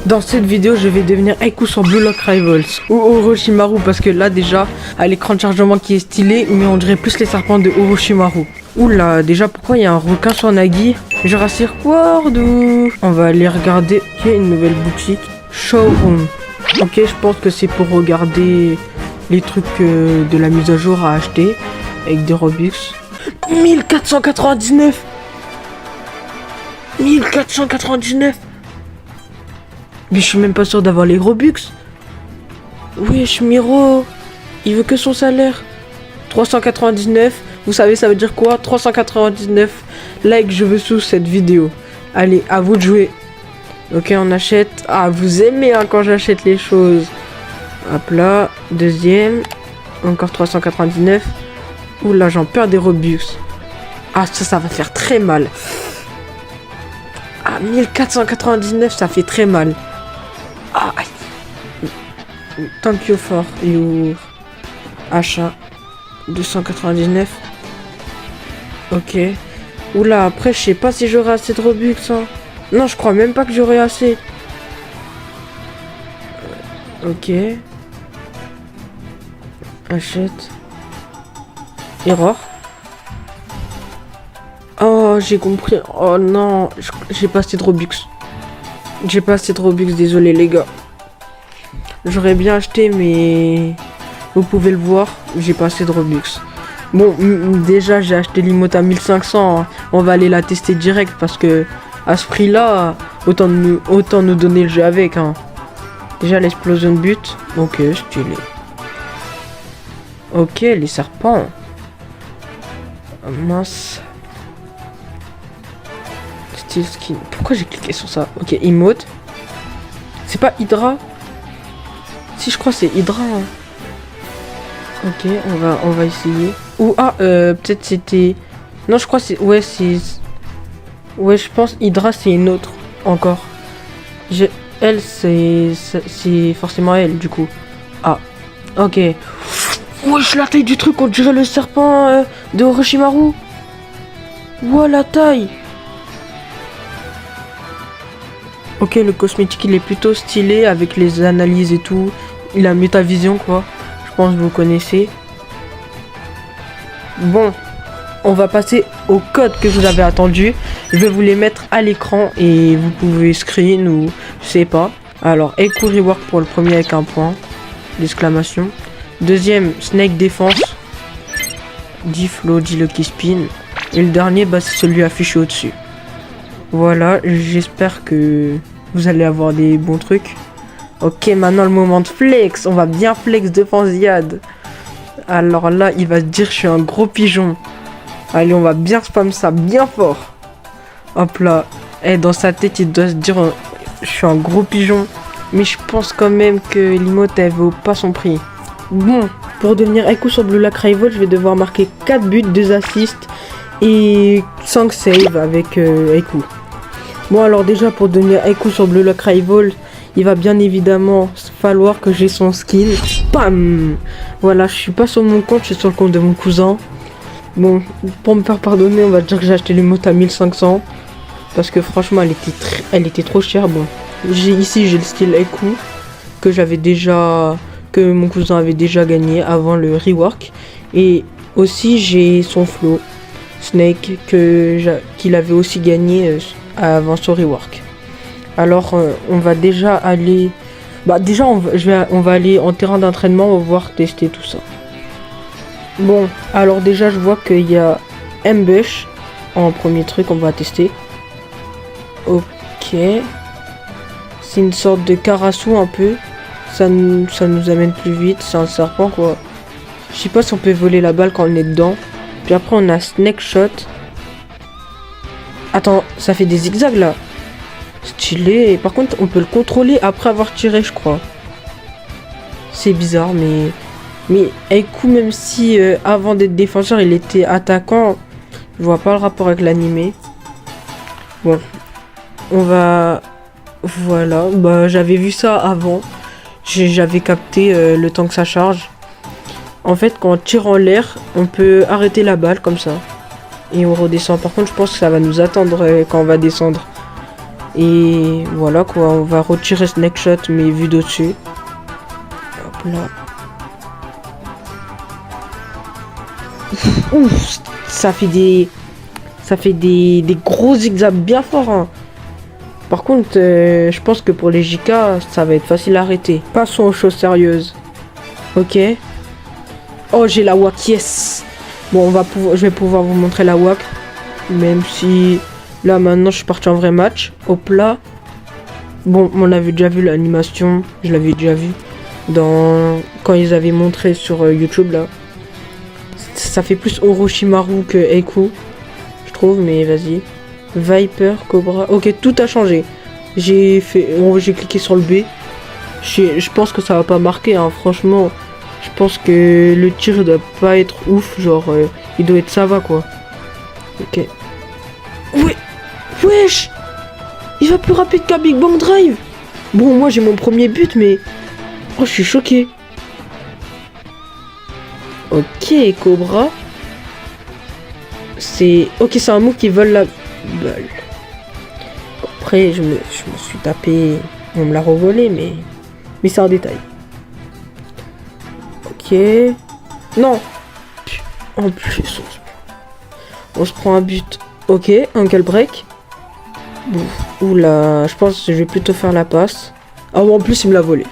Dans cette vidéo, je vais devenir Aiku sur Blue Lock Rivals ou Orochimaru parce que là déjà, à l'écran de chargement qui est stylé, mais on dirait plus les serpents de Orochimaru. Oula, déjà pourquoi il y a un requin sur Nagi? Jurassic World ou... On va aller regarder. Il y a une nouvelle boutique. Showroom. Ok, je pense que c'est pour regarder les trucs de la mise à jour à acheter avec des Robux. 1499 1499. Mais je suis même pas sûr d'avoir les Robux. Wesh, Miro, il veut que son salaire. 399. Vous savez, ça veut dire quoi? 399 likes, je veux sous cette vidéo. Allez, à vous de jouer. Ok, on achète. Ah, vous aimez hein, quand j'achète les choses. Hop là, deuxième. Encore 399. Oula, j'en perds des Robux. Ah, ça va faire très mal. Ah, 1499, ça fait très mal. Ah, thank you for your achat. 299. Ok. Oula, après, je sais pas si j'aurai assez de Robux. Hein. Non, je crois même pas que j'aurai assez. Ok. Achète. Erreur. Oh, j'ai compris. Oh non, j'ai pas assez de Robux. J'ai pas assez de Robux, désolé les gars. J'aurais bien acheté, mais... Vous pouvez le voir, j'ai pas assez de Robux. Bon, déjà j'ai acheté l'emote à 1500. Hein. On va aller la tester direct parce que... À ce prix-là, autant nous donner le jeu avec. Hein. Déjà l'explosion de but. Ok, stylé. Ok, les serpents. Oh, mince. Style skin. Pourquoi j'ai cliqué sur ça? Ok, emote. C'est pas Hydra? Si, je crois que c'est Hydra. Hein. Ok, on va essayer. Ou ah, peut-être c'était... Non, je crois que c'est... Ouais, c'est... Ouais, je pense Hydra c'est une autre encore. Elle c'est forcément elle du coup. Ah, ok. Wesh, la taille du truc, on dirait le serpent de Orochimaru. Ouah, la taille. Ok, le cosmétique il est plutôt stylé avec les analyses et tout. Il a métavision quoi. Je pense que vous connaissez. Bon. On va passer au code que vous avez attendu. Je vais vous les mettre à l'écran et vous pouvez screen ou je sais pas. Alors, Aiku Rework pour le premier avec un point d'exclamation. Deuxième, Snake Défense. D-Flow, D-Lucky Spin. Et le dernier, bah, c'est celui affiché au-dessus. Voilà, j'espère que vous allez avoir des bons trucs. Ok, maintenant le moment de flex. On va bien flex devant Ziad. Alors là, il va se dire je suis un gros pigeon. Allez, on va bien spam ça, bien fort. Hop là. Et dans sa tête, il doit se dire je suis un gros pigeon. Mais je pense quand même que l'emote, elle vaut pas son prix. Bon, pour devenir Aiku sur Blue Lock Rivals, je vais devoir marquer 4 buts, 2 assists et 5 saves avec Aiku. Bon, alors déjà, pour devenir Aiku sur Blue Lock Rivals, il va bien évidemment falloir que j'ai son skin. Bam! Voilà, je suis pas sur mon compte, je suis sur le compte de mon cousin. Bon, pour me faire pardonner, on va dire que j'ai acheté l'emote à 1500. Parce que franchement, elle était trop chère. Bon, ici j'ai le style Aiku que j'avais déjà... Que mon cousin avait déjà gagné avant le rework. Et aussi j'ai son flow Snake qu'il avait aussi gagné avant son rework. Alors on va déjà aller... Bah déjà on va aller en terrain d'entraînement, on va voir tester tout ça. Bon, alors déjà je vois qu'il y a Ambush en premier truc, on va tester. Ok. C'est une sorte de Karasu un peu. Ça nous amène plus vite, c'est un serpent quoi. Je sais pas si on peut voler la balle quand on est dedans. Puis après on a Snake Shot. Attends, ça fait des zigzags là. Stylé. Par contre on peut le contrôler après avoir tiré je crois. C'est bizarre mais Aiku, même si avant d'être défenseur il était attaquant, je vois pas le rapport avec l'animé. Bon, on va... Voilà, bah j'avais vu ça avant. J'avais capté le temps que ça charge. En fait, quand on tire en l'air, on peut arrêter la balle comme ça. Et on redescend. Par contre, je pense que ça va nous attendre quand on va descendre. Et voilà quoi, on va retirer Snake Shot mais vu d'au-dessus. Hop là. Ouf, ça fait des gros zigzags bien forts. Hein. Par contre, je pense que pour les JK, ça va être facile à arrêter. Passons aux choses sérieuses. Ok. Oh, j'ai la WAC, yes. Bon, je vais pouvoir vous montrer la WAC. Même si là, maintenant, je suis parti en vrai match. Hop là. Bon, on avait déjà vu l'animation. Je l'avais déjà vu. Quand ils avaient montré sur YouTube, là. Ça fait plus Orochimaru que Eiku. Je trouve, mais vas-y. Viper, Cobra. Ok, tout a changé. J'ai cliqué sur le B. Je pense que ça va pas marquer, hein. Franchement, je pense que le tir doit pas être ouf. Genre, il doit être ça va quoi. Ok. Ouais. Wesh. Il va plus rapide qu'un Big Bang Drive. Bon, moi j'ai mon premier but, mais... Oh, je suis choqué. Ok, Cobra. C'est un move qui vole la balle. Après, je me suis tapé... On me l'a revolé, mais c'est un détail. Ok. Non. En plus, on se prend un but. Ok, ankle break. Oula, je pense que je vais plutôt faire la passe. Ah bon, en plus, il me l'a volé.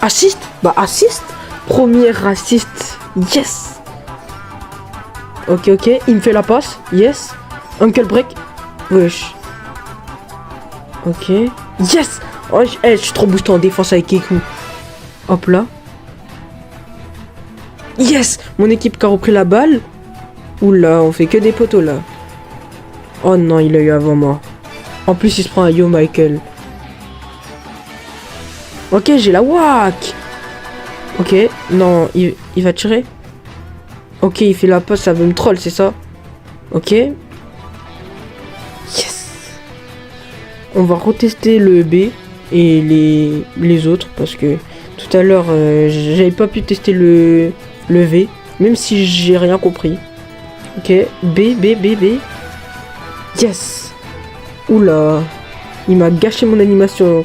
Assist. Bah, assist. Premier assist. Yes. Ok, il me fait la passe. Yes. Ankle break. Wesh. Ok. Yes. Oh, je suis trop boosté en défense avec Eiku. Hop là. Yes. Mon équipe qui a repris la balle. Oula, on fait que des poteaux là. Oh non, il a eu avant moi. En plus, il se prend un Yo Michael. Ok, j'ai la WAC. Ok, non, il va tirer. Ok, il fait la passe, ça veut me troll, c'est ça? Ok. Yes. On va retester le B et les autres parce que tout à l'heure, j'avais pas pu tester le V, même si j'ai rien compris. Ok, B. Yes. Oula, il m'a gâché mon animation.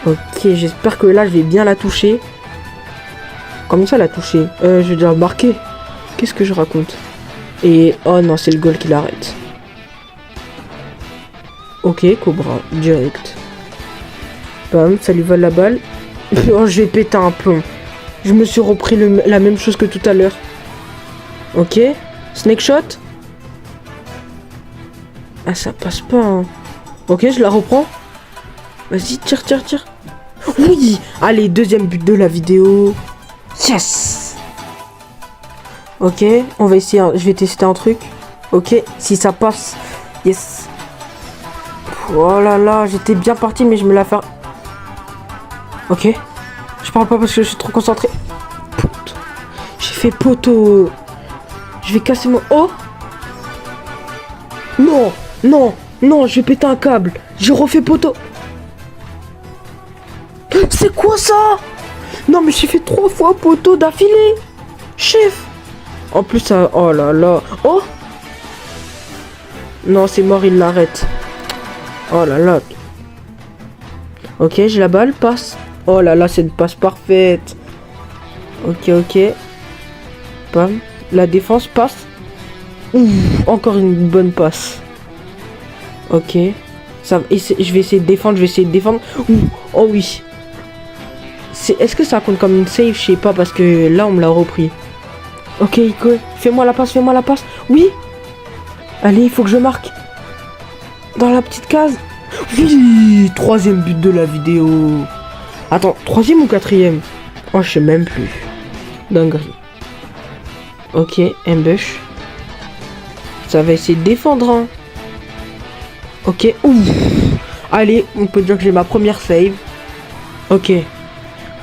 Ok, j'espère que là, je vais bien la toucher. Comment ça, la toucher? Je vais déjà marquer. Qu'est-ce que je raconte? Et... Oh non, c'est le goal qui l'arrête. Ok, Cobra, direct. Bam, ça lui vole la balle. Oh, je vais péter un plomb. Je me suis repris la même chose que tout à l'heure. Ok, Snake Shot. Ah, ça passe pas, hein. Ok, je la reprends. Vas-y, tire. Oui. Allez, deuxième but de la vidéo. Yes. Ok, on va essayer, je vais tester un truc. Ok, si ça passe. Yes. Oh là là, j'étais bien parti, mais je me la fais... Ok. Je parle pas parce que je suis trop concentré. J'ai fait poteau. Je vais casser mon... Oh. Non, je vais péter un câble. J'ai refait poteau. C'est quoi ça? Non, mais j'ai fait 3 fois poteau d'affilée. Chef. En plus, ça... Oh là là. Oh. Non, c'est mort, il l'arrête. Oh là là. Ok, j'ai la balle, passe. Oh là là, c'est une passe parfaite. Ok. Bam. La défense passe. Ouh, encore une bonne passe. Ok. Je vais essayer de défendre. Ouh, oh oui. Est-ce que ça compte comme une save? Je sais pas, parce que là, on me l'a repris. Ok, fais-moi la passe. Oui. Allez, il faut que je marque. Dans la petite case. Oui, 3e but de la vidéo. Attends, 3e ou 4e? Oh, je sais même plus. Dinguerie. Ok, ambush. Ça va essayer de défendre, hein. Ok, ouh. Allez, on peut dire que j'ai ma première save. Ok.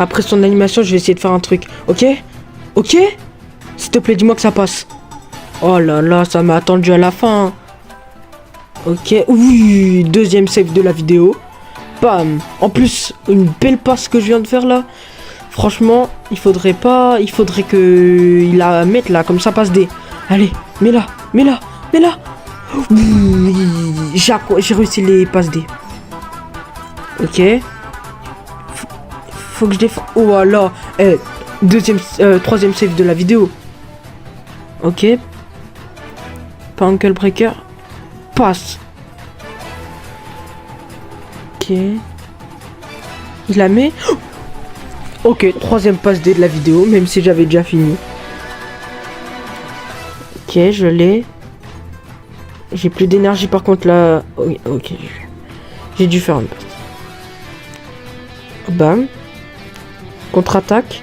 Après son animation, je vais essayer de faire un truc. Ok. S'il te plaît, dis-moi que ça passe. Oh là là, ça m'a attendu à la fin. Ok, oui, 2e save de la vidéo. Bam. En plus, une belle passe que je viens de faire là. Franchement, il faudrait que il la mette là, comme ça passe D. Allez, mets-la. Oui, j'ai réussi les passes D. Ok. Faut que je défende. Oh là. Troisième save de la vidéo. Ok. Pas ankle breaker. Passe. Ok. Il la met. Ok, troisième passe D de la vidéo, même si j'avais déjà fini. Ok, je l'ai. J'ai plus d'énergie par contre là. Ok. J'ai dû faire une passe. Bam. Contre-attaque.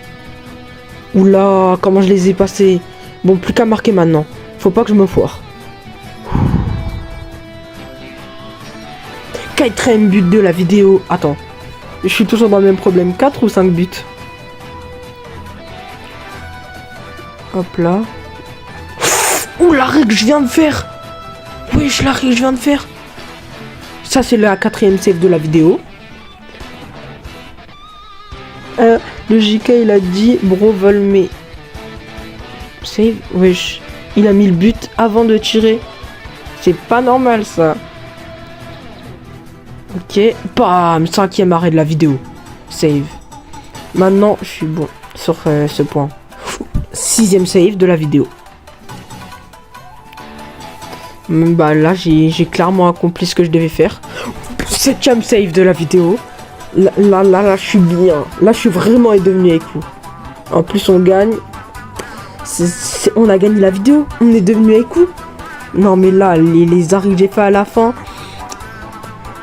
Oula, comment je les ai passés. Bon, plus qu'à marquer maintenant. Faut pas que je me foire. Quatrième but de la vidéo. Attends. Je suis toujours dans le même problème. 4 ou 5 buts. Hop là. Ouh, l'arrêt que je viens de faire. Wesh, l'arrêt que je viens de faire. Ça, c'est la quatrième save de la vidéo. Le JK, il a dit bro vol mais. Save. Wesh. Il a mis le but avant de tirer. C'est pas normal ça. Ok. Bam. Cinquième arrêt de la vidéo. Save. Maintenant, je suis bon sur ce point. Sixième save de la vidéo. Bah là, j'ai clairement accompli ce que je devais faire. Septième save de la vidéo. Là, je suis bien. Là, je suis vraiment devenu écho. En plus, on gagne. On a gagné la vidéo. On est devenu écho. Non, mais là, les arrêts que j'ai fait à la fin.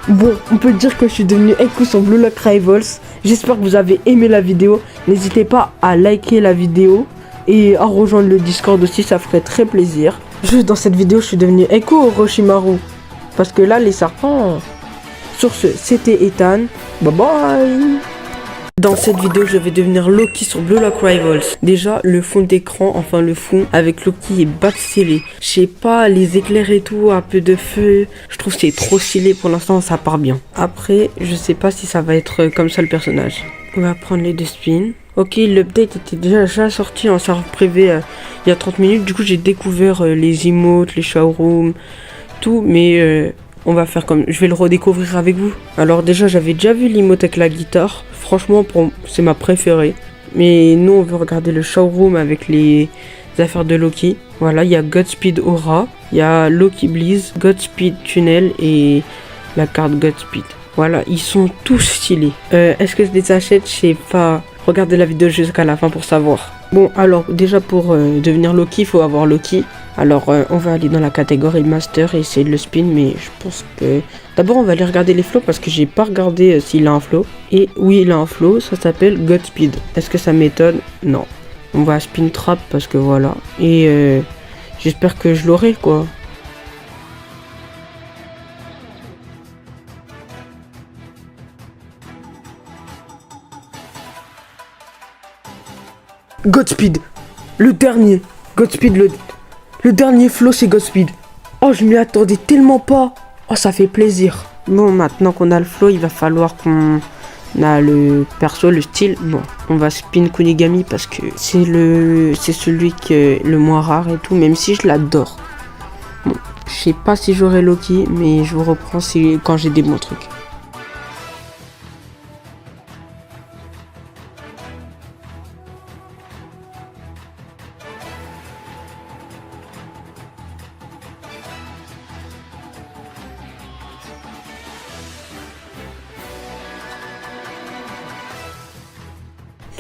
Bon, on peut dire que je suis devenu écho sur Blue Lock Rivals. J'espère que vous avez aimé la vidéo. N'hésitez pas à liker la vidéo et à rejoindre le Discord aussi, ça ferait très plaisir. Juste dans cette vidéo, je suis devenu écho Orochimaru. Parce que là, les serpents... Sur ce, c'était Ethan. Bye bye. Dans cette vidéo, je vais devenir Loki sur Blue Lock Rivals. Déjà, le fond d'écran, enfin le fond avec Loki est bas stylé. Je sais pas, les éclairs et tout, un peu de feu. Je trouve que c'est trop stylé. Pour l'instant, ça part bien. Après, je sais pas si ça va être comme ça le personnage. On va prendre les deux spins. Ok, l'update était déjà sorti en serveur privé il y a 30 minutes. Du coup, j'ai découvert les emotes, les showrooms, tout. Mais on va faire comme... Je vais le redécouvrir avec vous. Alors déjà, j'avais déjà vu l'emote avec la guitare. Franchement, c'est ma préférée. Mais nous, on veut regarder le showroom avec les affaires de Loki. Voilà, il y a Godspeed Aura. Il y a Loki Blaze, Godspeed Tunnel et la carte Godspeed. Voilà, ils sont tous stylés. Est-ce que je les achète? Je sais pas. Regardez la vidéo jusqu'à la fin pour savoir. Bon, alors, déjà pour devenir Loki, il faut avoir Loki. Alors, on va aller dans la catégorie Master et essayer de le spin. Mais je pense que... D'abord, on va aller regarder les flows parce que j'ai pas regardé s'il a un flow. Et oui, il a un flow, ça s'appelle Godspeed. Est-ce que ça m'étonne? Non. On va spin trap parce que voilà. Et j'espère que je l'aurai, quoi. Godspeed, le dernier. Godspeed, le dernier flow, c'est Godspeed. Oh, je m'y attendais tellement pas. Oh, ça fait plaisir. Bon, maintenant qu'on a le flow, il va falloir qu'on a le perso, le style. Bon, on va spin Kunigami parce que c'est celui qui est le moins rare et tout, même si je l'adore. Bon, je sais pas si j'aurai Loki, mais je vous reprends quand j'ai des bons trucs.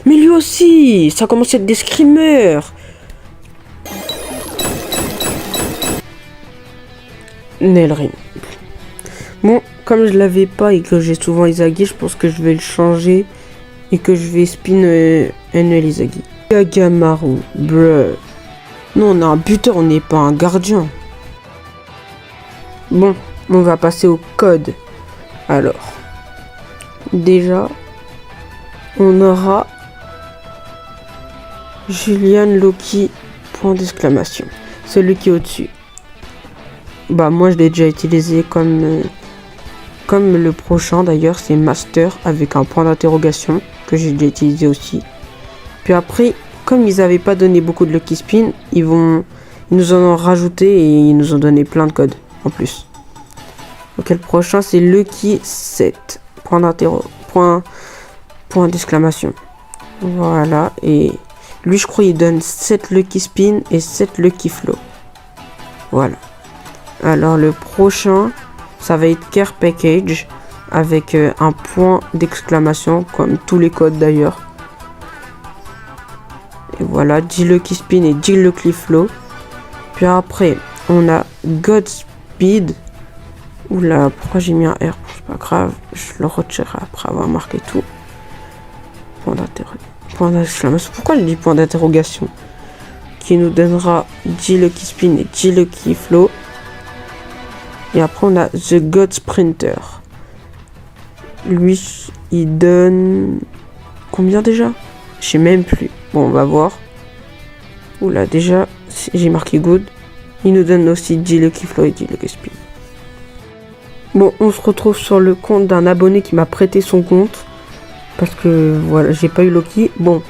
Mais lui aussi, ça commence à être des screamers. Nelrin. Bon, comme je l'avais pas et que j'ai souvent Izagi, je pense que je vais le changer et que je vais spin un Izagi. Kagamaru, bruh. Non, on a un buteur, on n'est pas un gardien. Bon, on va passer au code. Alors, déjà, on aura Julian Loki, point d'exclamation. Celui qui est au-dessus. Bah moi je l'ai déjà utilisé comme le prochain d'ailleurs, c'est Master avec un point d'interrogation que j'ai déjà utilisé aussi. Puis après, comme ils n'avaient pas donné beaucoup de Lucky Spin, ils nous en ont rajouté et ils nous ont donné plein de codes. en plus. Ok, le prochain c'est Lucky 7. Point d'exclamation. Voilà, et lui je crois il donne 7 Lucky Spin et 7 Lucky Flow. Voilà. Alors le prochain, ça va être Care Package avec un point d'exclamation comme tous les codes d'ailleurs. Et voilà, 10 Lucky Spin et 10 Lucky Flow. Puis après, on a Godspeed. Oula, pourquoi j'ai mis un R? C'est pas grave, je le retirerai après avoir marqué tout. Point d'exclamation. Pourquoi je dis point d'interrogation? Qui nous donnera 10 Lucky Spin et 10 Lucky Flow. Et après, on a The God Sprinter. Lui, il donne... Combien déjà? Je sais même plus. Bon, on va voir. Oula, déjà, j'ai marqué Good. Il nous donne aussi 10 Lucky Flow et 10 Lucky Spin. Bon, on se retrouve sur le compte d'un abonné qui m'a prêté son compte. Parce que, voilà, j'ai pas eu Loki. Bon,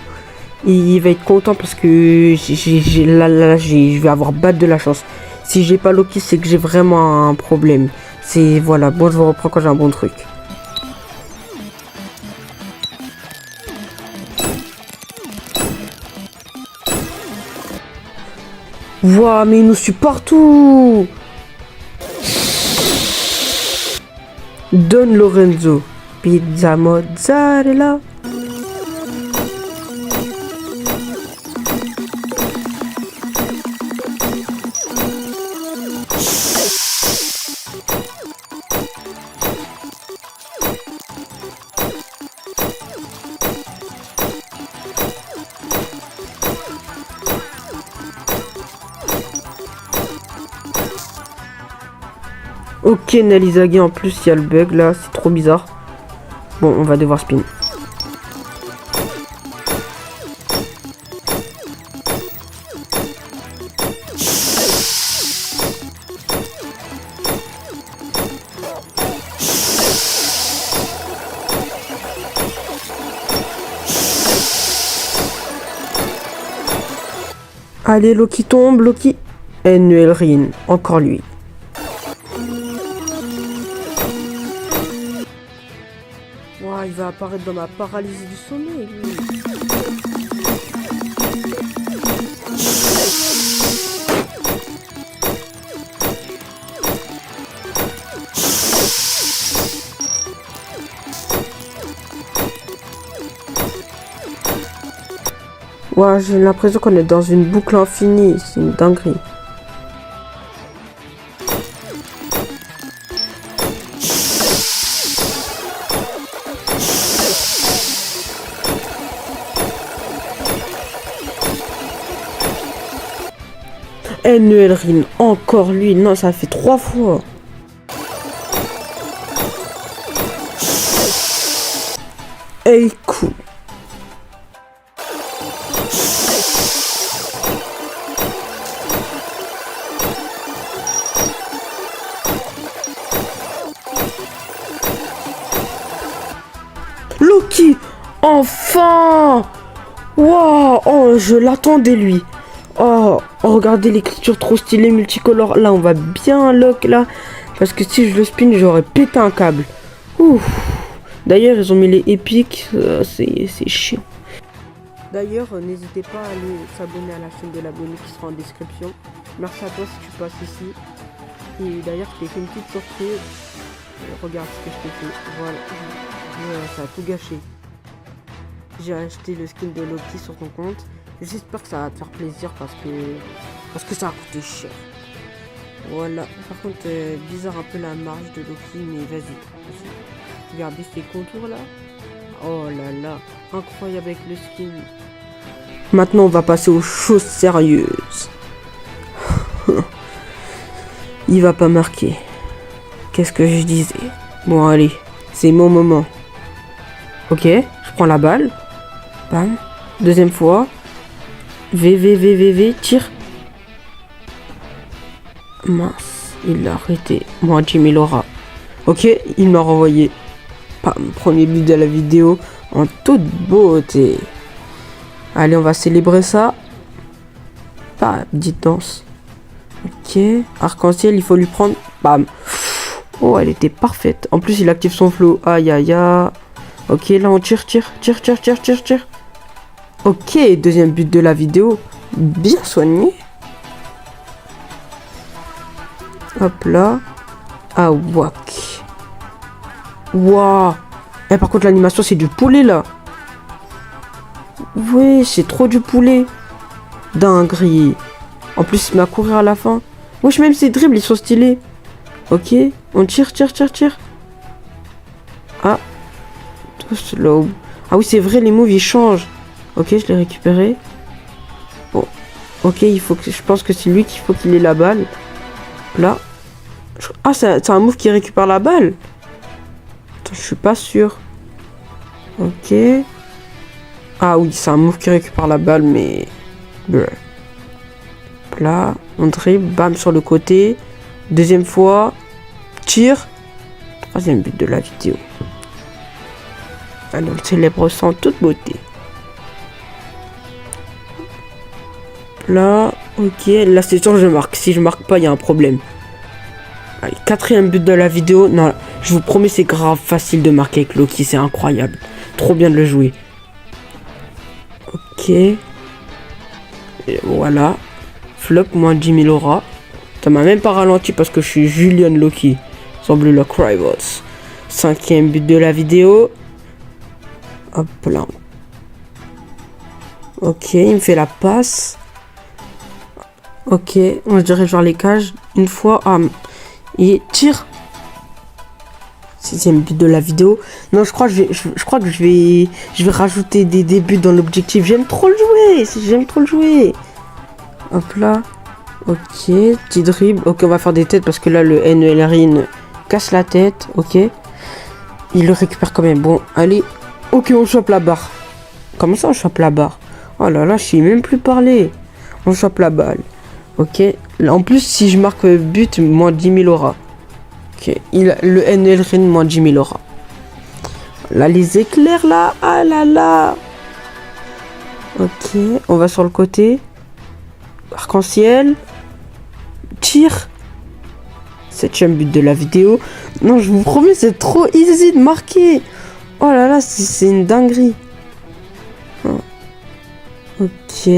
il va être content parce que je vais avoir bad de la chance. Si j'ai pas Loki, c'est que j'ai vraiment un problème. C'est, voilà, bon, je vous reprends quand j'ai un bon truc. Waouh, mais il nous suit partout. Don Lorenzo. Pizza mozzarella. Ok, Nalizagi, en plus il y a le bug là, c'est trop bizarre. Bon, on va devoir spin. Allez, Loki tombe, Loki. Ennuelrin, encore lui. Wow, il va apparaître dans ma paralysie du sommeil, lui. Ouais, j'ai l'impression qu'on est dans une boucle infinie, c'est une dinguerie. Ennuelrin, encore lui, non, ça fait 3 fois. Eiku. Loki, enfin! Waouh, oh, je l'attendais lui. Oh, regardez l'écriture trop stylée multicolore. Là, on va bien lock là. Parce que si je le spin, j'aurais pété un câble. Ouf. D'ailleurs, ils ont mis les épiques. C'est chiant. D'ailleurs, n'hésitez pas à aller s'abonner à la chaîne de l'abonné qui sera en description. Merci à toi si tu passes ici. Et d'ailleurs, je t'ai fait une petite surprise. Regarde ce que je t'ai fait. Voilà. Ça a tout gâché. J'ai acheté le skin de Loki sur ton compte. J'espère que ça va te faire plaisir parce que ça a coûté cher. Voilà. Par contre, bizarre un peu la marge de Loki, mais vas-y. Regardez ces contours là. Oh là là. Incroyable avec le skin. Maintenant, on va passer aux choses sérieuses. Il va pas marquer. Qu'est-ce que je disais? Bon, allez. C'est mon moment. Ok. Je prends la balle. Bam. Deuxième fois. VVVVV, tire. Mince, il l'a arrêté. Bon, Jimmy l'aura. Ok, il m'a renvoyé. Pam, premier but de la vidéo en toute beauté. Allez, on va célébrer ça. Pas petite danse. Ok, arc-en-ciel, il faut lui prendre Bam. Oh, elle était parfaite. En plus, il active son flow. Aïe, aïe, aïe. Ok, là, on tire. Ok, deuxième but de la vidéo. Bien soigné. Hop là. Ah, wak. Waouh. Eh, par contre, l'animation, c'est du poulet, là. Oui, c'est trop du poulet. Dinguerie. En plus, il m'a courir à la fin. Wesh, même ses dribbles, ils sont stylés. Ok, on tire. Ah. Tout slow. Ah oui, c'est vrai, les moves, ils changent. Ok, je l'ai récupéré. Bon. Ok, je pense que c'est lui qu'il faut qu'il ait la balle. Là. Ah, c'est un move qui récupère la balle. Attends, je suis pas sûr. Ok. Ah oui, c'est un move qui récupère la balle, mais... Là, on dribble, bam, sur le côté. Deuxième fois. Tire. Troisième but de la vidéo. Allez, on le célèbre sans toute beauté. Là, ok. Là, c'est sûr, je marque. Si je marque pas, il y a un problème. Allez, quatrième but de la vidéo. Non, je vous promets, c'est grave facile de marquer avec Loki. C'est incroyable. Trop bien de le jouer. Ok. Et voilà. Flop, moins 10 000 aura. Ça m'a même pas ralenti parce que je suis Julian Loki. Semble le Crybots. Cinquième but de la vidéo. Hop là. Ok, il me fait la passe. Ok, on se dirige vers les cages. Une fois, et tire. Sixième but de la vidéo. Non, je crois que je vais rajouter des débuts dans l'objectif. J'aime trop le jouer. Hop là. Ok, petit dribble. Ok, on va faire des têtes parce que là, le NLRin casse la tête. Ok. Il le récupère quand même. Bon, allez. Ok, on chope la barre. Comment ça, on chope la barre? Oh là là, je sais même plus parler. On chope la balle. Ok. Là, en plus, si je marque but, moins 10 000 aura. Ok. Le NLRin, moins 10 000 aura. Là, les éclairs, là. Ah là là. Ok. On va sur le côté. Arc-en-ciel. Tire. Septième but de la vidéo. Non, je vous promets, c'est trop easy de marquer. Oh là là, c'est une dinguerie. Ok.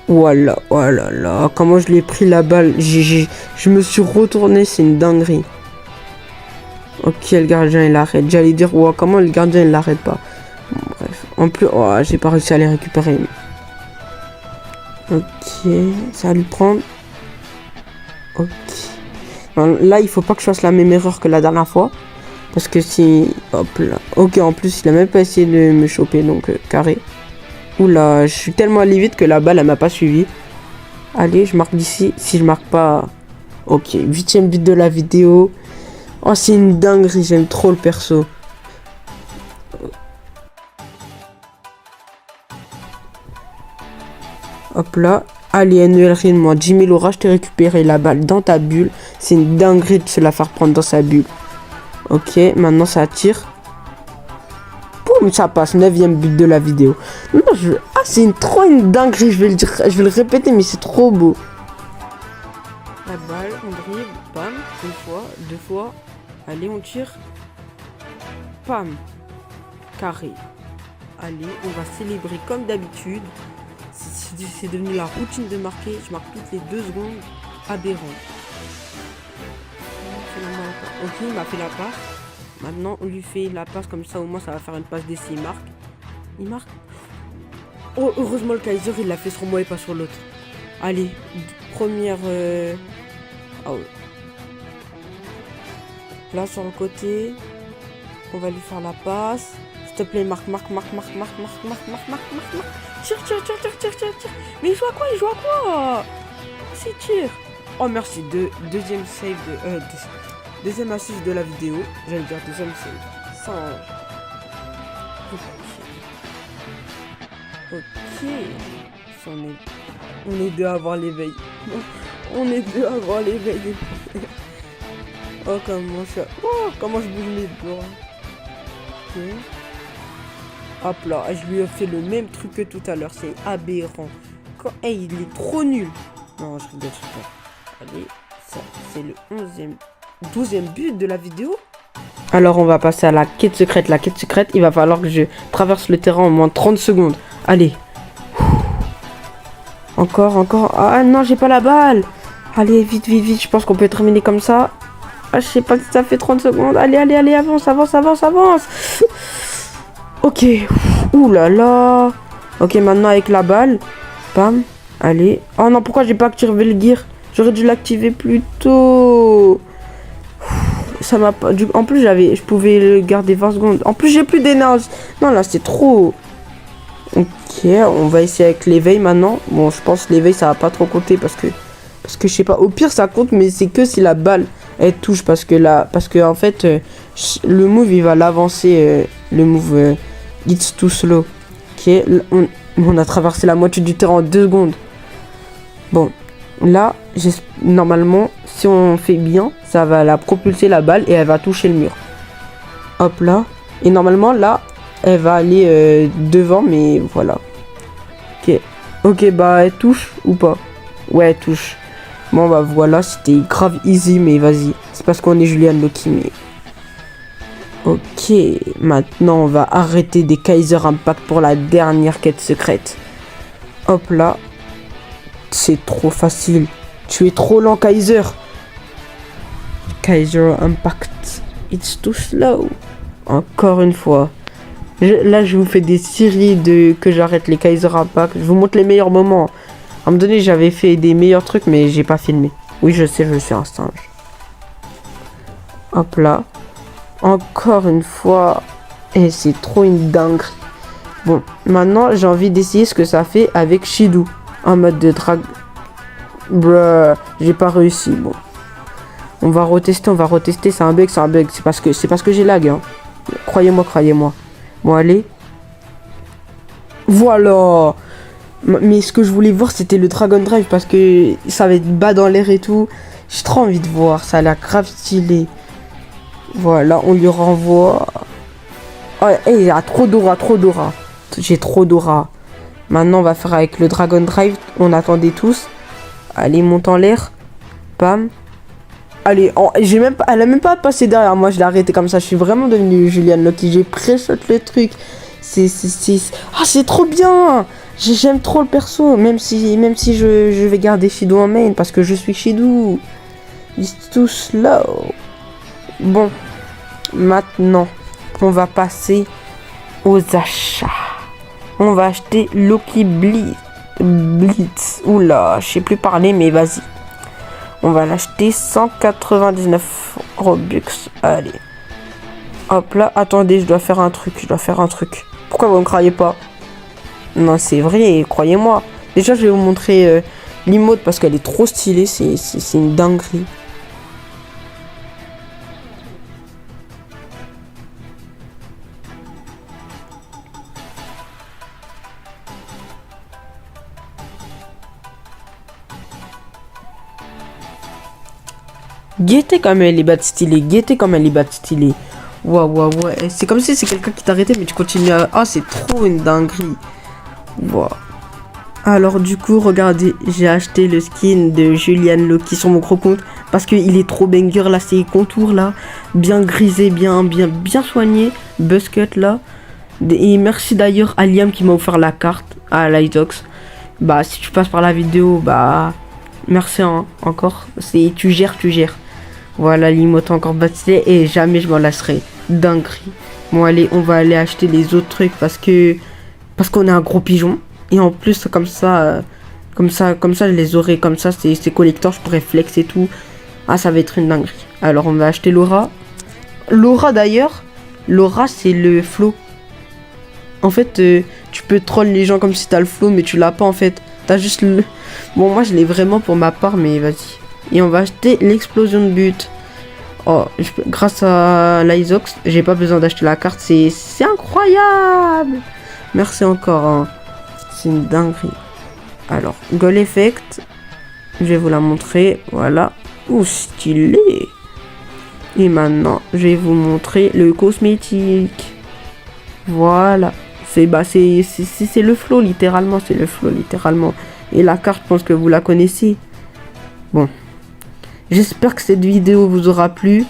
Voilà, oh là là. Comment je l'ai pris la balle. Je me suis retourné, c'est une dinguerie. Ok, le gardien il arrête. J'allais dire, wow, comment le gardien il l'arrête pas. Bon, bref. En plus, oh, j'ai pas réussi à les récupérer. Ok, ça va lui prendre. Ok. Là, il faut pas que je fasse la même erreur que la dernière fois. Parce que si... Hop là. Ok, en plus, il a même pas essayé de me choper, donc carré. Oula, je suis tellement allé vite que la balle, elle m'a pas suivi. Allez, je marque d'ici. Si je marque pas... Ok, huitième but de la vidéo. Oh, c'est une dinguerie, j'aime trop le perso. Hop là. Allez, NLRin, moins 10 000 aura, je t'ai récupéré la balle dans ta bulle. C'est une dinguerie de se la faire prendre dans sa bulle. Ok, maintenant ça tire. Boum, ça passe, 9e but de la vidéo. Non, ah, c'est une dinguerie, je vais le dire, je vais le répéter, mais c'est trop beau. La balle, on dribble, bam, une fois, deux fois. Allez, on tire. Pam, carré. Allez, on va célébrer comme d'habitude. C'est devenu la routine de marquer. Je marque toutes les 2 secondes. Aberrant. Ok, il m'a fait la passe. Maintenant, on lui fait la passe comme ça. Au moins, ça va faire une passe d'essai. Il marque. Il marque. Oh, heureusement, le Kaiser, il l'a fait sur moi et pas sur l'autre. Allez, première... Ah ouais. Là, sur le côté. On va lui faire la passe. S'il te plaît, marque. Tire. Mais il joue à quoi? C'est tire. Oh, merci. Deuxième save deuxième assist de la vidéo. J'allais dire deuxième save. Ok. On est deux à avoir l'éveil. Oh, comment je bouge mes doigts. Ok. Hop là, je lui ai fait le même truc que tout à l'heure, c'est aberrant. Il est trop nul. Non, je rigole pas. Allez, c'est le 12e but de la vidéo. Alors on va passer à la quête secrète. La quête secrète, il va falloir que je traverse le terrain en moins 30 secondes. Allez. Encore. Ah non, j'ai pas la balle. Allez, vite. Je pense qu'on peut terminer comme ça. Ah, je sais pas si ça fait 30 secondes. Allez, avance. Ok. Ouh là là. Ok, maintenant avec la balle. Bam. Allez. Oh non, pourquoi j'ai pas activé le gear? J'aurais dû l'activer plus tôt. Ça m'a pas... En plus, je pouvais le garder 20 secondes. En plus, j'ai plus d'énergie. Non, là, c'est trop. Ok, on va essayer avec l'éveil maintenant. Bon, je pense que l'éveil, ça va pas trop compter parce que je sais pas. Au pire, ça compte, mais c'est que si la balle, elle touche. Parce que en fait, le move, il va l'avancer. Le move It's Too Slow. Ok, on a traversé la moitié du terrain en 2 secondes. Bon, là, normalement, si on fait bien, ça va la propulser la balle et elle va toucher le mur. Hop là. Et normalement, là, elle va aller devant, mais voilà. Ok, bah, elle touche ou pas? Ouais, elle touche. Bon, bah, voilà, c'était grave easy, mais vas-y. C'est parce qu'on est Julian Loki, mais... Ok, maintenant, on va arrêter des Kaiser Impact pour la dernière quête secrète. Hop là. C'est trop facile. Tu es trop lent, Kaiser. Kaiser Impact. It's too slow. Encore une fois. Là, je vous fais des séries que j'arrête les Kaiser Impact. Je vous montre les meilleurs moments. À un moment donné, j'avais fait des meilleurs trucs, mais j'ai pas filmé. Oui, je sais, je suis un singe. Hop là. Encore une fois. Et c'est trop une dinguerie. Bon, maintenant, j'ai envie d'essayer ce que ça fait avec Shido. En mode de drag. Bruh, j'ai pas réussi. Bon. On va retester. C'est un bug. C'est parce que j'ai lag. Hein. Croyez-moi. Bon, allez. Voilà. Mais ce que je voulais voir, c'était le Dragon Drive. Parce que ça va être bas dans l'air et tout. J'ai trop envie de voir. Ça a l'air grave stylé. Voilà, on lui renvoie. Oh, il y a trop d'aura. J'ai trop d'aura. Maintenant, on va faire avec le Dragon Drive. On attendait tous. Allez, monte en l'air. Bam. Allez, elle a même pas passé derrière moi. Je l'ai arrêté comme ça. Je suis vraiment devenu Julian Loki. J'ai pré-shot le truc. C'est trop bien. J'aime trop le perso. Même si je vais garder Shido en main. Parce que je suis Shido. It's too slow. Bon. Maintenant, on va passer aux achats. On va acheter Loki Blitz. Oula, je sais plus parler, mais vas-y. On va l'acheter 199 Robux. Allez. Hop là, attendez, je dois faire un truc. Pourquoi vous ne croyez pas? Non, c'est vrai, croyez-moi. Déjà, je vais vous montrer l'emote parce qu'elle est trop stylée. C'est une dinguerie. Guettez comme elle est bad stylée. Waouh. C'est comme si c'est quelqu'un qui t'arrêtait, mais tu continues à... Ah, c'est trop une dinguerie. Waouh. Alors, du coup, regardez, j'ai acheté le skin de Julian Loki sur mon gros compte. Parce qu'il est trop banger, là, ces contours, là. Bien grisé, bien soigné. Buzzcut, là. Et merci d'ailleurs à Liam qui m'a offert la carte à Lizox. Bah, si tu passes par la vidéo, bah... Merci hein, encore. Tu gères. Voilà, l'emote encore bâtissé et jamais je m'en lasserai. Dinguerie. Bon allez, on va aller acheter les autres trucs parce qu'on est un gros pigeon. Et en plus comme ça je les aurai comme ça, c'est collector, je pourrais flex et tout. Ah, ça va être une dinguerie. Alors on va acheter Laura. Laura d'ailleurs, c'est le flow. En fait, tu peux troll les gens comme si t'as le flow, mais tu l'as pas en fait. T'as juste le... Bon, moi je l'ai vraiment pour ma part, mais vas-y. Et on va acheter l'explosion de but. Oh, grâce à l'Isox, j'ai pas besoin d'acheter la carte. C'est incroyable. Merci encore. Hein. C'est une dinguerie. Alors, Goal Effect. Je vais vous la montrer. Voilà. Ouh, stylé. Et maintenant, je vais vous montrer le cosmétique. Voilà. C'est le flow, littéralement. Et la carte, je pense que vous la connaissez. Bon. J'espère que cette vidéo vous aura plu.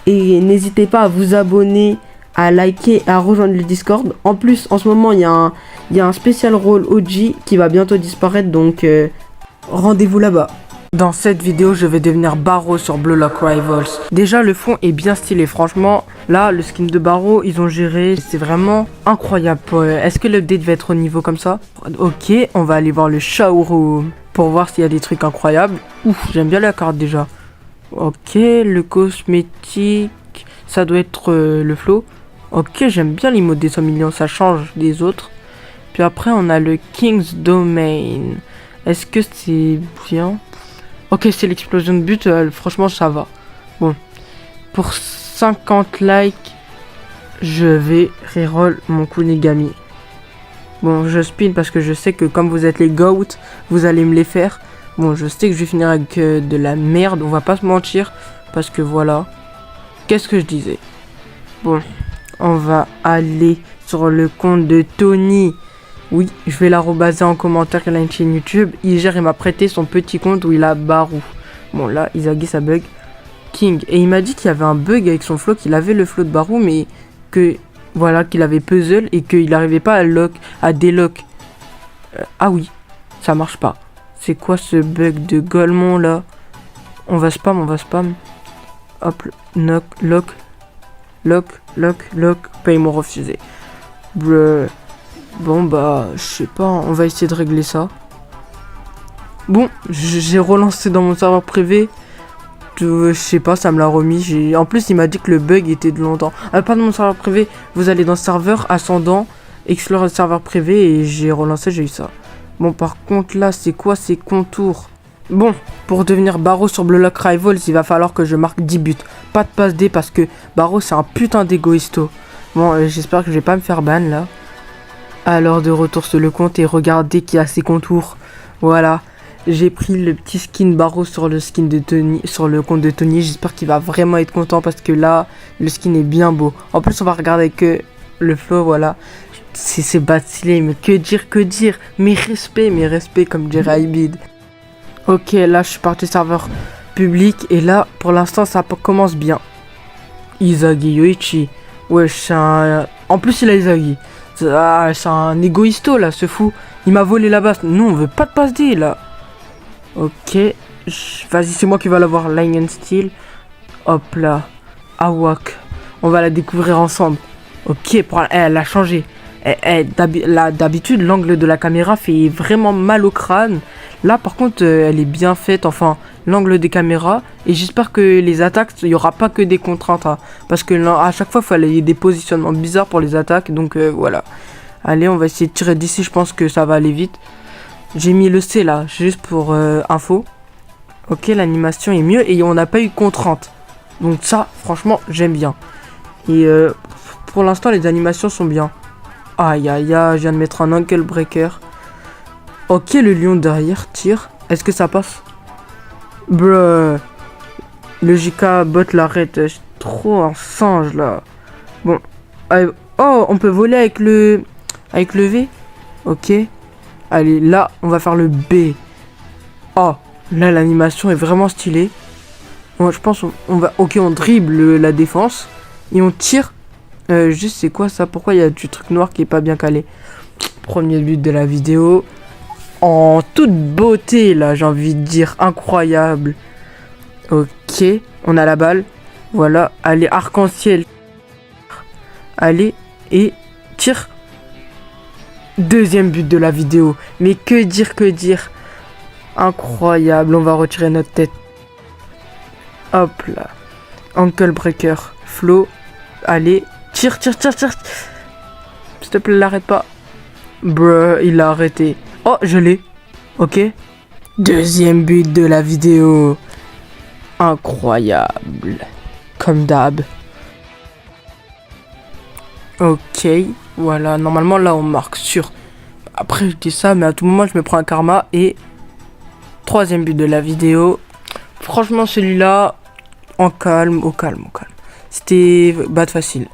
Et n'hésitez pas à vous abonner, à liker, à rejoindre le Discord. En plus, en ce moment, il y a un spécial rôle OG qui va bientôt disparaître. Donc, rendez-vous là-bas. Dans cette vidéo, je vais devenir Barreau sur Blue Lock Rivals. Déjà, le fond est bien stylé. Franchement, là, le skin de Barreau, ils ont géré. C'est vraiment incroyable. Est-ce que l'update va être au niveau comme ça? Ok, on va aller voir le showroom pour voir s'il y a des trucs incroyables. Ouf, j'aime bien la carte déjà. Ok, le cosmétique, ça doit être le flow. Ok, j'aime bien l'emote des 100 millions, ça change des autres. Puis après, on a le King's Domain. Est-ce que c'est bien? Ok, c'est l'explosion de but, franchement, ça va. Bon, pour 50 likes, je vais reroll mon Kunigami. Bon, je spin parce que je sais que comme vous êtes les GOAT, vous allez me les faire. Bon, je sais que je vais finir avec de la merde, on va pas se mentir. Parce que voilà. Qu'est-ce que je disais? Bon, on va aller sur le compte de Tony. Oui, je vais l'arrobaser en commentaire, il a une chaîne YouTube. Il m'a prêté son petit compte où il a Barou. Bon, là, Izagi, ça bug. King. Et il m'a dit qu'il y avait un bug avec son flow, qu'il avait le flow de Barou, mais que, voilà, qu'il avait puzzle et qu'il n'arrivait pas à délock. Ah oui, ça marche pas. C'est quoi ce bug de Golemon là? On va spam. Hop, lock, paiement refusé. Bruh. Bon bah, je sais pas, on va essayer de régler ça. Bon, j'ai relancé dans mon serveur privé. Je sais pas, ça me l'a remis. En plus, il m'a dit que le bug était de longtemps. Pas dans mon serveur privé, vous allez dans serveur ascendant, explore le serveur privé et j'ai relancé, j'ai eu ça. Bon, par contre, là, c'est quoi ces contours? Bon, pour devenir Barreau sur Blue Lock Rivals, il va falloir que je marque 10 buts. Pas de passe D parce que Barreau, c'est un putain d'égoïsto. Bon, j'espère que je vais pas me faire ban, là. Alors, de retour sur le compte et regardez qu'il y a ses contours. Voilà. J'ai pris le petit skin Barreau sur le skin de Tony, sur le compte de Tony. J'espère qu'il va vraiment être content parce que là, le skin est bien beau. En plus, on va regarder que le flow, voilà. C'est bâtilé, mais que dire. Mes respects, comme dirait Ibid. Ok, là, je suis parti serveur public. Et là, pour l'instant, ça commence bien. Izagi Yoichi. Ouais, c'est un... En plus, il a Izagi. Ah, c'est un égoïsto, là, ce fou. Il m'a volé la base. Nous, on veut pas de passe D, là. Ok. Vas-y, c'est moi qui va l'avoir. Lion Steel. Hop là. Awak. On va la découvrir ensemble. Ok, elle a changé. D'habitude, l'angle de la caméra fait vraiment mal au crâne. Là, par contre, elle est bien faite. Enfin, l'angle des caméras. Et j'espère que les attaques, il n'y aura pas que des contraintes. Hein, parce que là, à chaque fois, il fallait des positionnements bizarres pour les attaques. Donc, voilà. Allez, on va essayer de tirer d'ici. Je pense que ça va aller vite. J'ai mis le C là, juste pour info. Ok, l'animation est mieux. Et on n'a pas eu de contrainte. Donc ça, franchement, j'aime bien. Et pour l'instant, les animations sont bien. Aïe, aïe, aïe, je viens de mettre un ankle breaker. Ok, le lion derrière tire. Est-ce que ça passe? Bruh. Le JK bot l'arrête. Je suis trop un singe là. Bon. Oh, on peut voler avec le V. Ok. Allez, là, on va faire le B. Oh, là, l'animation est vraiment stylée. Bon, je pense on va... Ok, on dribble la défense. Et on tire. Juste, c'est quoi ça? Pourquoi il y a du truc noir qui est pas bien calé? Premier but de la vidéo. En toute beauté, là, j'ai envie de dire. Incroyable. Ok, on a la balle. Voilà, allez, arc-en-ciel. Allez, et tire. Deuxième but de la vidéo. Mais que dire. Incroyable, on va retirer notre tête. Hop là. Ankle breaker. Flow. Allez, tire. S'il te plaît, l'arrête pas. Bruh, il l'a arrêté. Oh, je l'ai. Ok. Deuxième but de la vidéo. Incroyable. Comme d'hab. Ok. Voilà, normalement là on marque sûr. Après je dis ça, mais à tout moment je me prends un karma. Et troisième but de la vidéo. Franchement celui-là, au calme. C'était bad facile.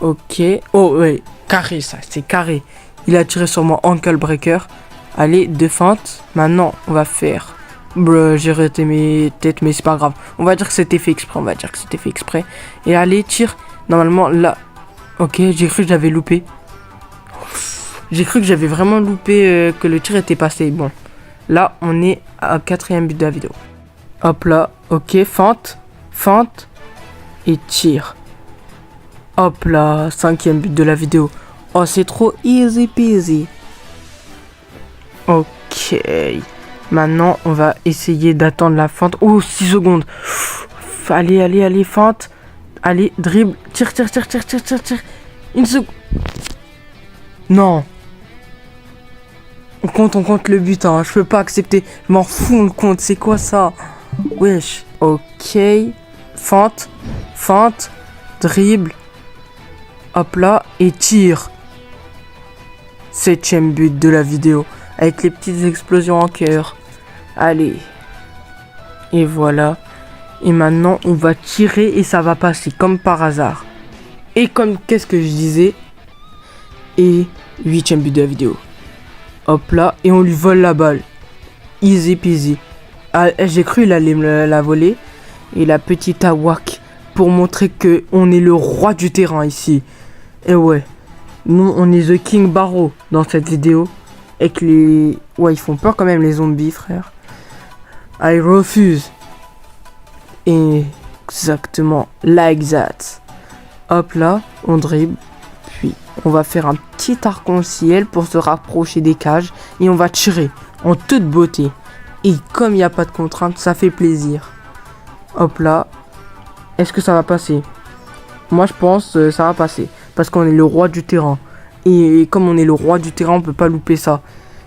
Ok. Oh ouais, carré ça, c'est carré. Il a tiré sur moi ankle breaker. Allez, deux feintes. Maintenant on va faire Bruh, j'ai raté mes têtes, mais c'est pas grave. On va dire que c'était fait exprès, on va dire que c'était fait exprès. Et allez, tire. Normalement, là. Ok, j'ai cru que j'avais loupé. J'ai cru que j'avais vraiment loupé, que le tir était passé. Bon, là, on est à 4e but de la vidéo. Hop là, ok, feinte, feinte et tire. Hop là, 5e but de la vidéo. Oh, c'est trop easy peasy. Ok. Maintenant, on va essayer d'attendre la feinte. Oh, 6 secondes. Allez, allez, allez, feinte. Allez, dribble. Tire, tire, tire, tire, tire, tire, tire. Une seconde. Non. On compte le but, hein. Je peux pas accepter. Je m'en fous, on le compte. C'est quoi ça? Wesh. Ok. Feinte. Feinte. Dribble. Hop là. Et tire. 7e but de la vidéo. Avec les petites explosions en cœur. Allez. Et voilà. Et maintenant, on va tirer et ça va passer comme par hasard. Et comme, qu'est-ce que je disais? Et 8e but de la vidéo. Hop là. Et on lui vole la balle. Easy peasy. Ah, j'ai cru il allait me la voler. Et la petite awak. Pour montrer que on est le roi du terrain ici. Et ouais. Nous, on est The King Barrow dans cette vidéo. Et que les... Ouais, ils font peur quand même les zombies, frère. I refuse. Exactement. Like that. Hop là, on dribble. Puis, on va faire un petit arc-en-ciel pour se rapprocher des cages. Et on va tirer en toute beauté. Et comme il n'y a pas de contrainte, ça fait plaisir. Hop là. Est-ce que ça va passer? Moi, je pense que ça va passer. Parce qu'on est le roi du terrain. Et comme on est le roi du terrain, on peut pas louper ça.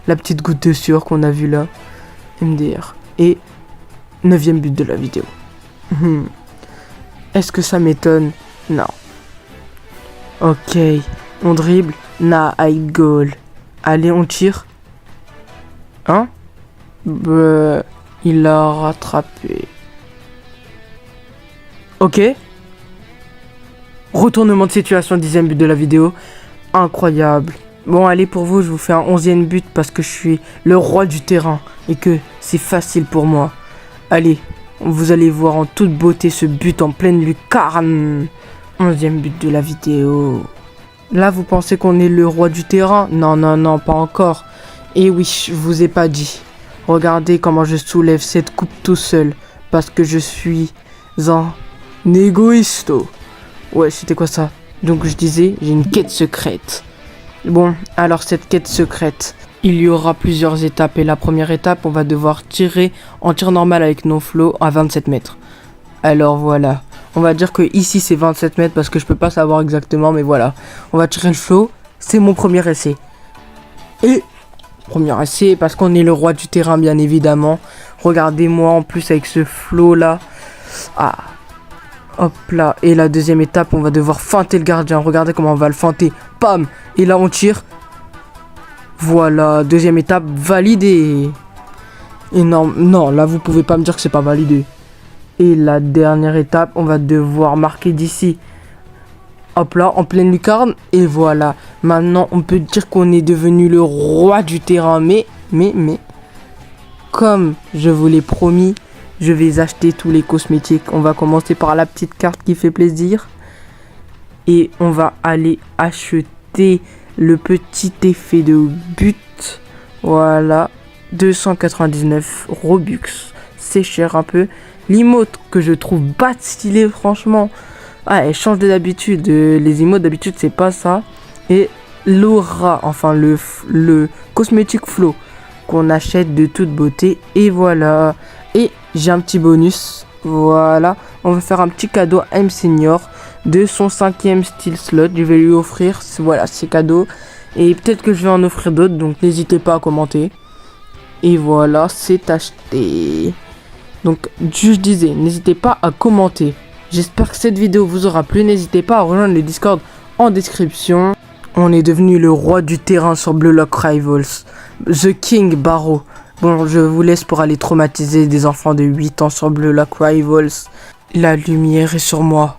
La petite goutte de sueur qu'on a vue là. MDR. Et 9e but de la vidéo. Est-ce que ça m'étonne? Non. Ok. On dribble. Nah, I goal. Allez, on tire. Hein? Il l'a rattrapé. Ok. Retournement de situation, 10e but de la vidéo. Incroyable. Bon, allez, pour vous, je vous fais un 11e but parce que je suis le roi du terrain et que c'est facile pour moi. Allez, vous allez voir en toute beauté ce but en pleine lucarne. 11e but de la vidéo. Là, vous pensez qu'on est le roi du terrain? Non, non, non, pas encore. Et oui, je vous ai pas dit. Regardez comment je soulève cette coupe tout seul parce que je suis un égoïste. Ouais, c'était quoi ça? Donc je disais, j'ai une quête secrète. Bon, alors cette quête secrète, il y aura plusieurs étapes. Et la première étape, on va devoir tirer en tir normal avec no flow à 27 mètres. Alors voilà, on va dire que ici c'est 27 mètres parce que je peux pas savoir exactement, mais voilà. On va tirer le flow, c'est mon premier essai. Et premier essai parce qu'on est le roi du terrain bien évidemment. Regardez-moi en plus avec ce flow là. Ah. Hop là, et la deuxième étape, on va devoir feinter le gardien. Regardez comment on va le feinter. Pam. Et là, on tire. Voilà, deuxième étape, validée. Et non, non, là, vous pouvez pas me dire que c'est pas validé. Et la dernière étape, on va devoir marquer d'ici. Hop là, en pleine lucarne. Et voilà, maintenant, on peut dire qu'on est devenu le roi du terrain. Mais, comme je vous l'ai promis, je vais acheter tous les cosmétiques. On va commencer par la petite carte qui fait plaisir. Et on va aller acheter le petit effet de but. Voilà. 299 Robux. C'est cher un peu. L'emote que je trouve pas stylé franchement. Ah, elle change de d'habitude. Les emotes d'habitude c'est pas ça. Et l'aura, enfin le cosmétique flow qu'on achète de toute beauté. Et voilà. Et j'ai un petit bonus. Voilà. On va faire un petit cadeau à M Senior de son 5e style slot. Je vais lui offrir. Voilà, c'est cadeau. Et peut-être que je vais en offrir d'autres. Donc n'hésitez pas à commenter. Et voilà, c'est acheté. Donc je disais, n'hésitez pas à commenter. J'espère que cette vidéo vous aura plu. N'hésitez pas à rejoindre le Discord en description. On est devenu le roi du terrain sur Blue Lock Rivals. The King Barrow. Bon, je vous laisse pour aller traumatiser des enfants de 8 ans sur Blue Lock Rivals. La lumière est sur moi.